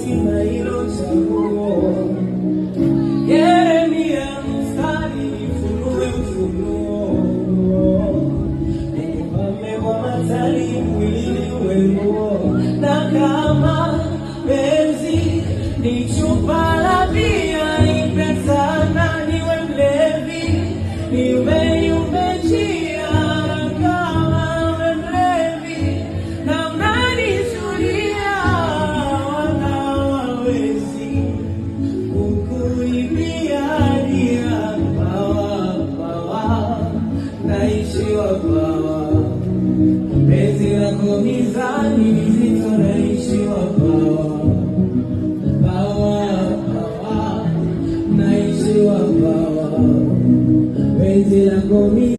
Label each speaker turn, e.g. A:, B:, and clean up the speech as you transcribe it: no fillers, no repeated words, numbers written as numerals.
A: sina hilo chaguo. Yeremia mstari nifunue ufunuo, nipame kwa matali mwilini uwe nguo, na kama penzi ni chupa la bia, nipe sana niwe mlevi, niwe umejia kama mlevi, na mnanizulia wanawezi kukuibia dia pawa, naishiwa pawa, penzi lako mizani mizito, naishiwa pawa, naishiwa pawa, penzi lako